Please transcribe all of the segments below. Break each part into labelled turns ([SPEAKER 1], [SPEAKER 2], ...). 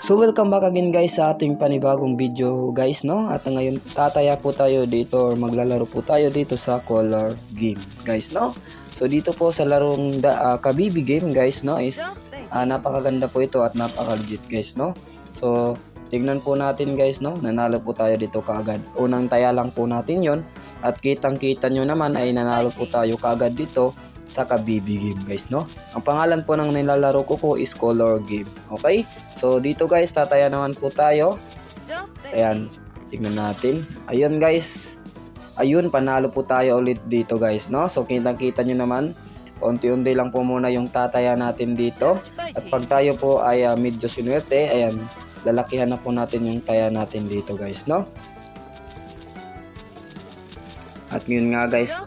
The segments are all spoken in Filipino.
[SPEAKER 1] So welcome back again guys sa ating panibagong video guys, no? At ngayon tataya po tayo dito or maglalaro po tayo dito sa color game guys, no? So dito po sa larong Kabibi game guys, no, is napakaganda po ito at napaka-legit guys, no? So tingnan po natin guys, no, nanalo po tayo dito kaagad. Unang taya lang po natin yon at kitang kita nyo naman ay nanalo po tayo kaagad dito sa Kabibi game guys, no. Ang pangalan po ng nilalaro ko po is color game. Okay, so dito guys tataya naman po tayo. Ayan, tingnan natin. Ayun guys, ayun, panalo po tayo ulit dito guys, no. So kitang kita nyo naman, unti-unti lang po muna yung tataya natin dito. At pag tayo po ay medyo sinuwerte, ayan, lalakihan na po natin yung taya natin dito guys, no. At ngayon nga guys,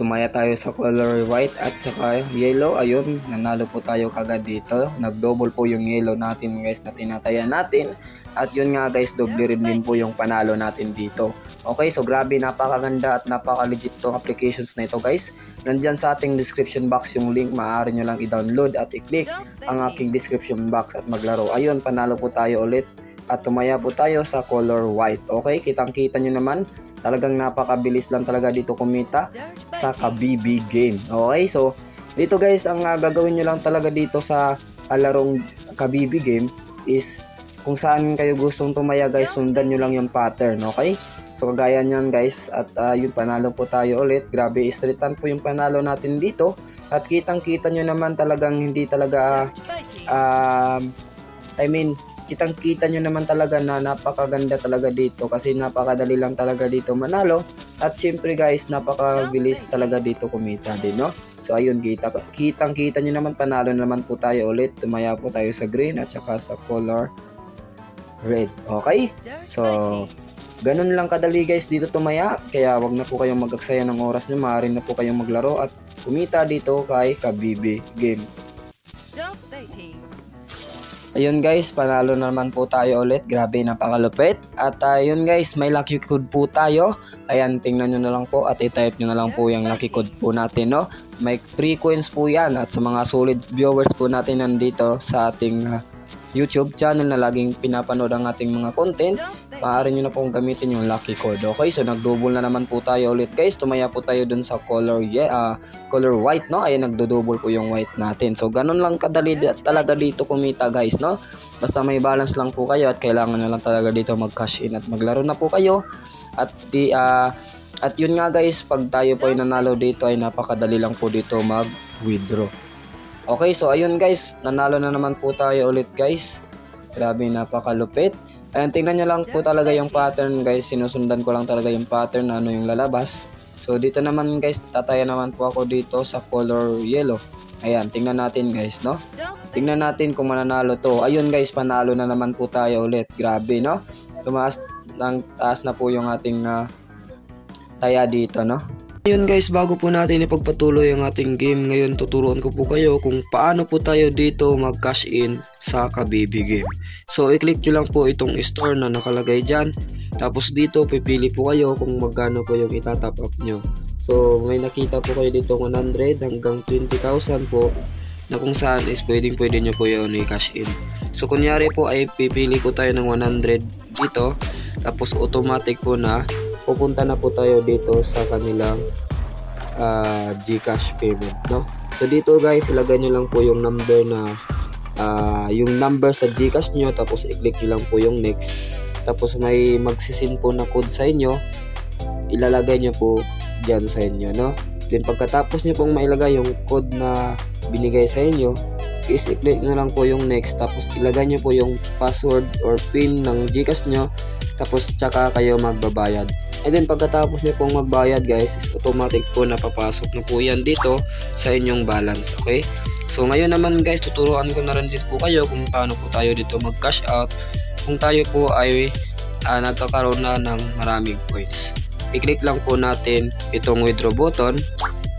[SPEAKER 1] tumaya tayo sa color white at saka yellow. Ayun, nanalo po tayo kagad dito. Nag-double po yung yellow natin guys na tinataya natin. At yun nga guys, doble rin din po yung panalo natin dito. Okay, so grabe, napakaganda at napaka-legit tong applications na ito guys. Nandyan sa ating description box yung link. Maaari nyo lang i-download at i-click ang aking description box at maglaro. Ayun, panalo po tayo ulit. At tumaya po tayo sa color white. Okay, kitang-kita nyo naman, talagang napakabilis lang talaga dito kumita sa Kabibi game. Okay, so dito guys, ang gagawin nyo lang talaga dito sa larong Kabibi game is kung saan kayo gustong tumaya guys, sundan nyo lang yung pattern. Okay, so kagaya nyan guys, at yun, panalo po tayo ulit. Grabe, straightan po yung panalo natin dito. At kitang-kita nyo naman talagang hindi talaga kitang-kita nyo naman talaga na napakaganda talaga dito kasi napakadali lang talaga dito manalo. At syempre guys, napakabilis talaga dito kumita din, no? So ayun, kitang-kita nyo naman, panalo naman po tayo ulit. Tumaya po tayo sa green at saka sa color red. Okay? So ganun lang kadali guys dito tumaya. Kaya wag na po kayong mag-aksaya ng oras nyo. Maaari na po kayong maglaro at kumita dito kay Kabibi game. Ayun guys, panalo naman po tayo ulit. Grabe, napakalupit. At ayun guys, may lucky code po tayo. Ayan, tingnan nyo na lang po at i-type nyo na lang po yung lucky code po natin, no? May free coins po yan. At sa mga solid viewers po natin nandito sa ating YouTube channel na laging pinapanood ang ating mga content, maaari nyo na pong gamitin yung lucky code. Okay, so nag-double na naman po tayo ulit guys. Tumaya po tayo dun sa color white, no? Ayan, nagdo-double po yung white natin. So ganun lang kadali talaga dito kumita guys, no? Basta may balance lang po kayo at kailangan na lang talaga dito mag-cash in at maglaro na po kayo. At yun nga guys, pag tayo po ay nanalo dito ay napakadali lang po dito mag-withdraw. Okay, so ayun guys, nanalo na naman po tayo ulit guys. Grabe, napakalupit. Ayan, tingnan nyo lang po talaga yung pattern guys. Sinusundan ko lang talaga yung pattern na ano yung lalabas. So dito naman guys, tataya naman po ako dito sa color yellow. Ayan, tingnan natin guys, no? Tingnan natin kung mananalo to. Ayun guys, panalo na naman po tayo ulit. Grabe, no? Tumaas ng taas na po yung ating taya dito, no? Ayun guys, bago po natin ipagpatuloy ang ating game ngayon, tuturuan ko po kayo kung paano po tayo dito mag-cash in sa Kabibi game. So i-click nyo lang po itong store na nakalagay dyan. Tapos dito pipili po kayo kung magkano po yung itatap up nyo. So may nakita po kayo dito 100 hanggang 20,000 po, na kung saan is pwede nyo po yun i-cash in. So kunyari po ay pipili po tayo ng 100 dito. Tapos automatic po na pupunta na po tayo dito sa kanilang GCash payment, no? So dito guys, ilagay nyo lang po yung number na yung number sa GCash nyo, tapos i-click nyo lang po yung next. Tapos may magsisin po na code sa inyo, ilalagay nyo po dyan sa inyo, no? Then pagkatapos nyo pong mailagay yung code na binigay sa inyo, is i-click nyo lang po yung next, tapos ilagay nyo po yung password or pin ng GCash nyo, tapos tsaka kayo magbabayad. And then pagkatapos nyo pong magbayad guys, is automatic po napapasok na po yan dito sa inyong balance. Okay, so ngayon naman guys, tuturuan ko na rin din po kayo kung paano po tayo dito mag cash out kung tayo po ay nagkakaroon na ng maraming points. I-click lang po natin itong withdraw button,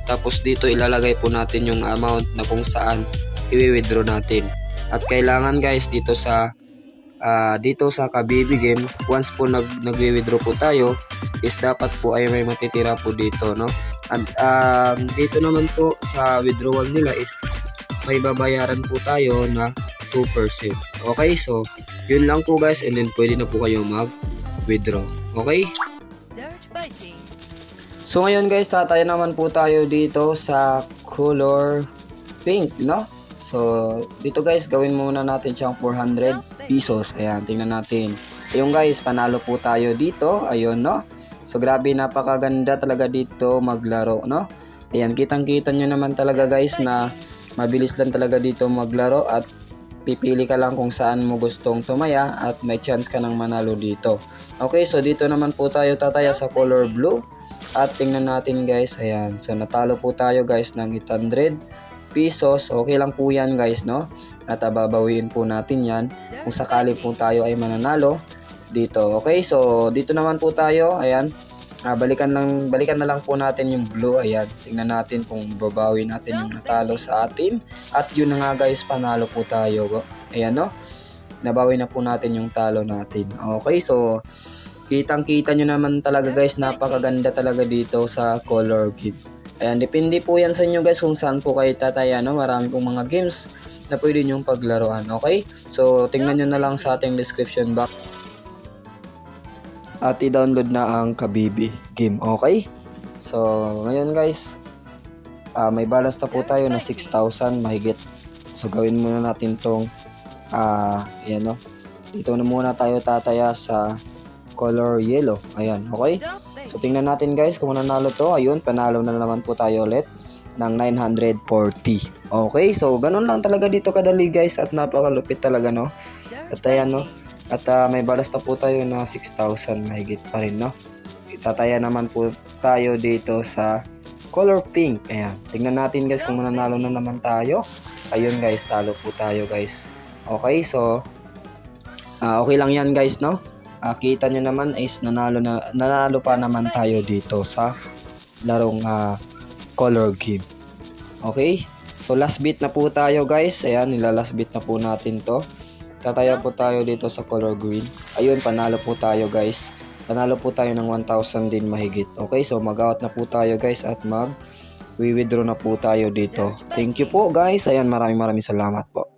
[SPEAKER 1] tapos dito ilalagay po natin yung amount na kung saan i-withdraw natin. At kailangan guys dito sa Kabibi game, once po nag-withdraw po tayo, is dapat po ay may matitira po dito, no? And dito naman po sa withdrawal nila is may babayaran po tayo na 2%. Okay, so Yun lang po guys, and then pwede na po kayo mag-withdraw. Okay? So ngayon guys, tataya naman po tayo dito sa color pink, no? So dito guys, gawin muna natin siyang 400 pesos. Ayan, tingnan natin. Ayun guys, panalo po tayo dito. Ayun, no? So grabe, napakaganda talaga dito maglaro, no? Ayan, kitang-kita nyo naman talaga guys na mabilis lang talaga dito maglaro at pipili ka lang kung saan mo gustong tumaya at may chance ka ng manalo dito. Okay, so dito naman po tayo tataya sa color blue at tingnan natin guys. Ayan, so natalo po tayo guys ng 800 pesos. Okay lang po yan guys, no? At babawiin po natin yan kung sakali po tayo ay mananalo dito. Okay, so dito naman po tayo. Ayan, balikan na lang po natin yung blue. Ayan, tingnan natin kung babawi natin yung natalo sa atin. At yun na nga guys, panalo po tayo. Ayan, no? Nabawi na po natin yung talo natin. Okay, so kitang-kita nyo naman talaga guys, napakaganda talaga dito sa color kit. Ayan, depende po yan sa inyo guys kung saan po kayo tataya, no? Marami pong mga games na pwede nyong paglaruan. Okay, so tingnan nyo na lang sa ating description box at i-download na ang Kabibi game. Okay, so ngayon guys, may balance na po tayo na 6,000 mahigit. So gawin muna natin tong ayan, no? Dito na muna tayo tataya sa color yellow. Ayan, okay, so tingnan natin guys kung mananalo to. Ayun, panalo na naman po tayo ulit ng 940. Okay, so ganun lang talaga dito kadali guys at napakalupit talaga, no? At ayan, no? At may balas na po tayo na 6,000 mahigit pa rin, no? Itataya naman po tayo dito sa color pink. Ayan, tingnan natin guys kung mananalo na naman tayo. Ayun guys, talo po tayo guys. Okay, so okay lang yan guys, no? Kita nyo naman is nanalo pa naman tayo dito sa larong color game. Okay, so last bit na po tayo guys. Ayan, nilalast bit na po natin to. Tataya po tayo dito sa color green. Ayun, panalo po tayo guys. Panalo po tayo ng 1,000 din mahigit. Okay, so mag-out na po tayo guys at mag-withdraw na po tayo dito. Thank you po guys. Ayan, maraming salamat po.